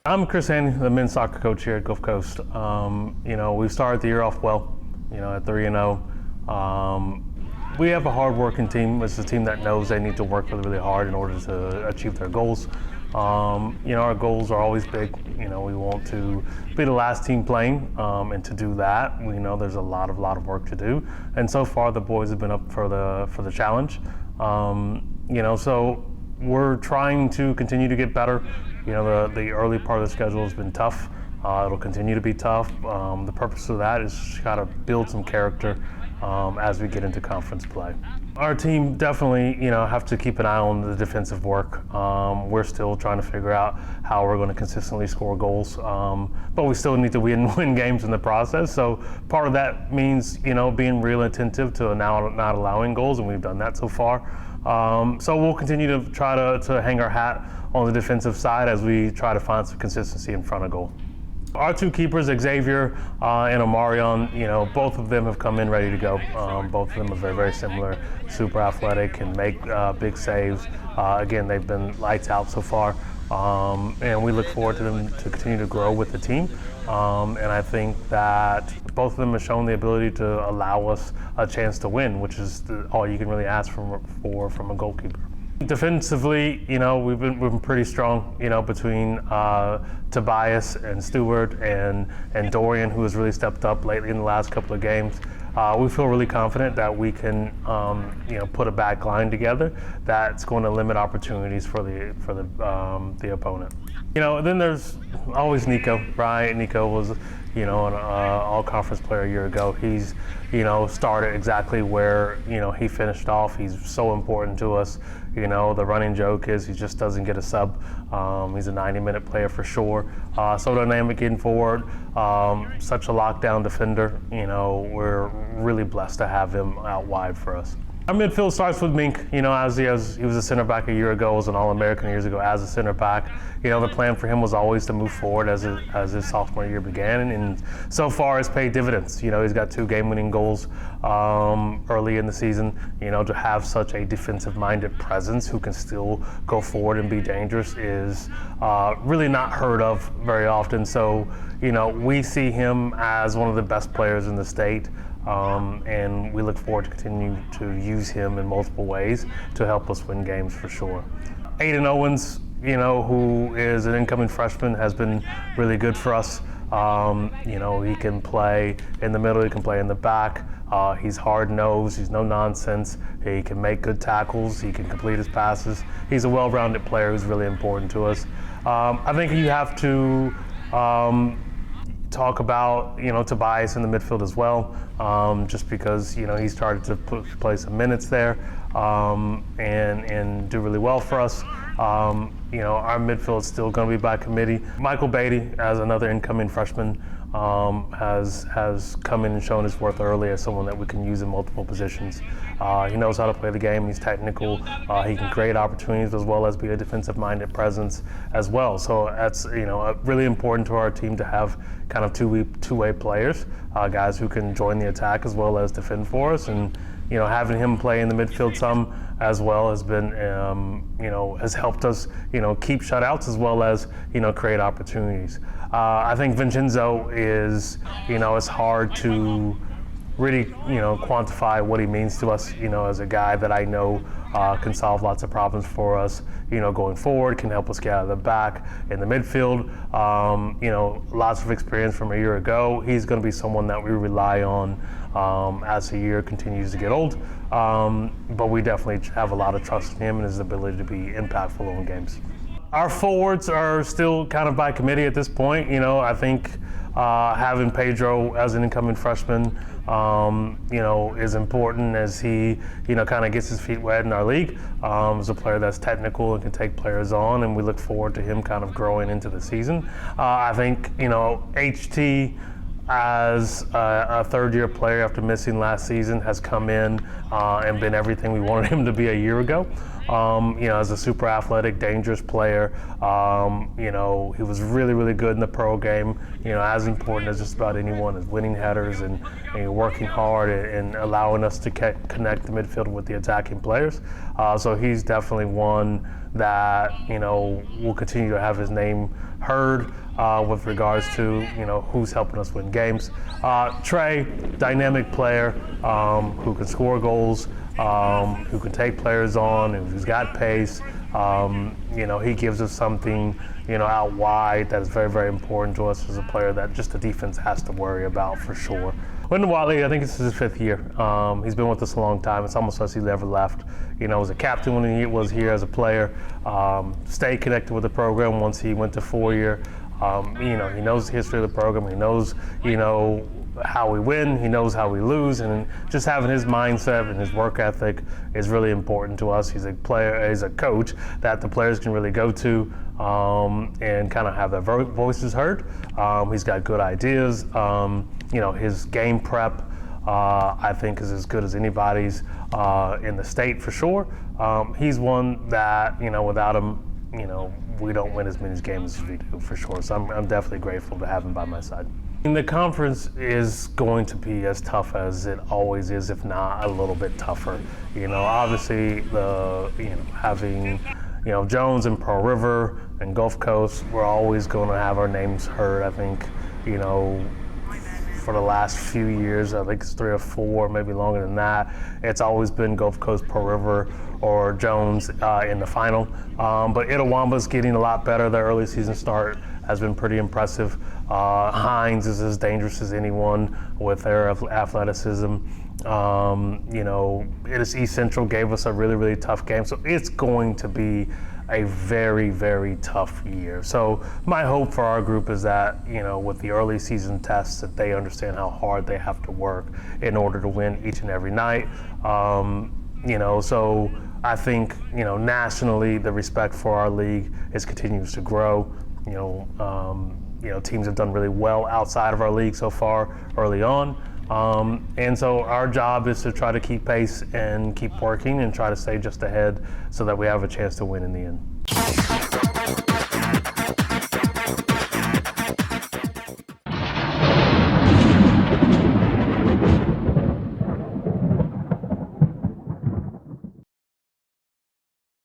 I'm Chris Haney, the men's soccer coach here at Gulf Coast. We started the year off well, at 3-0. We have a hard-working team. It's a team that knows they need to work really, really hard in order to achieve their goals. Our goals are always big. We want to be the last team playing, and to do that, we know there's a lot of work to do. And so far, the boys have been up for the challenge. So we're trying to continue to get better. The early part of the schedule has been tough. It'll continue to be tough. The purpose of that is to try to build some character as we get into conference play. Our team definitely, have to keep an eye on the defensive work. We're still trying to figure out how we're going to consistently score goals, but we still need to win games in the process. So part of that means, being real attentive to now not allowing goals, and we've done that so far. So we'll continue to try to hang our hat on the defensive side as we try to find some consistency in front of goal. Our two keepers, Xavier and Omarion, both of them have come in ready to go. Both of them are very, very similar, super athletic, and make big saves. Again, they've been lights out so far, and we look forward to them to continue to grow with the team. And I think that both of them have shown the ability to allow us a chance to win, which is all you can really ask from a goalkeeper. Defensively, we've been pretty strong, between Tobias and Stewart and Dorian, who has really stepped up lately in the last couple of games. We feel really confident that we can, put a back line together that's going to limit opportunities for the opponent. Then there's always Nico, right? Nico was, an all-conference player a year ago. He's, started exactly where, he finished off. He's so important to us. The running joke is he just doesn't get a sub. He's a 90-minute player for sure. So dynamic getting forward, such a lockdown defender. We're really blessed to have him out wide for us. Our midfield starts with Mink, as he was a center back a year ago, was an All-American years ago as a center back. The plan for him was always to move forward as his sophomore year began, and so far it's paid dividends. He's got 2 game-winning goals early in the season. To have such a defensive-minded presence who can still go forward and be dangerous is really not heard of very often. So, we see him as one of the best players in the state. And we look forward to continue to use him in multiple ways to help us win games for sure. Aiden Owens, who is an incoming freshman, has been really good for us. He can play in the middle, he can play in the back. He's hard-nosed, he's no nonsense. He can make good tackles, he can complete his passes. He's a well-rounded player who's really important to us. I think you have to talk about, Tobias in the midfield as well, just because, he started to play some minutes there and do really well for us. Our midfield is still going to be by committee. Michael Beatty, as another incoming freshman, has come in and shown his worth early as someone that we can use in multiple positions. He knows how to play the game. He's technical. He can create opportunities as well as be a defensive-minded presence as well. So that's really important to our team to have kind of two-way players, guys who can join the attack as well as defend for us. And having him play in the midfield some as well has been has helped us keep shutouts as well as create opportunities. I think Vincenzo is it's hard to really quantify what he means to us as a guy that I know can solve lots of problems for us going forward, can help us get out of the back in the midfield. Lots of experience from a year ago. He's going to be someone that we rely on as the year continues to get old, but we definitely have a lot of trust in him and his ability to be impactful in games. Our forwards are still kind of by committee at this point. I think having Pedro as an incoming freshman, is important as he, kind of gets his feet wet in our league. He's a player that's technical and can take players on, and we look forward to him kind of growing into the season. I think, HT, as a third-year player after missing last season, has come in and been everything we wanted him to be a year ago. As a super athletic, dangerous player. He was really, really good in the pro game. As important as just about anyone is winning headers and working hard and allowing us to connect the midfield with the attacking players. So he's definitely one that will continue to have his name heard with regards to who's helping us win games. Trey, dynamic player who can score goals, who can take players on, who's got pace. He gives us something out wide that is very, very important to us as a player that just the defense has to worry about for sure. Wyndham Watley, I think this is his 5th year. He's been with us a long time. It's almost as he never left. As a captain when he was here as a player, stayed connected with the program once he went to 4-year. He knows the history of the program. He knows, how we win. He knows how we lose, and just having his mindset and his work ethic is really important to us. He's a player, he's a coach that the players can really go to and kind of have their voices heard. He's got good ideas. His game prep, I think, is as good as anybody's in the state for sure. He's one that, without him, we don't win as many games as we do for sure. So I'm definitely grateful to have him by my side. The conference is going to be as tough as it always is, if not a little bit tougher. Obviously having Jones and Pearl River and Gulf Coast, we're always going to have our names heard. I think for the last few years, I think it's 3 or 4, maybe longer than that, it's always been Gulf Coast, Pearl River, or Jones in the final. But Itawamba's getting a lot better. Their early season start has been pretty impressive. Hines is as dangerous as anyone with their athleticism. East Central gave us a really, really tough game. So it's going to be a very, very tough year. So my hope for our group is that, with the early season tests, that they understand how hard they have to work in order to win each and every night. So I think, nationally, the respect for our league continues to grow. Teams have done really well outside of our league so far early on. And so our job is to try to keep pace and keep working and try to stay just ahead so that we have a chance to win in the end.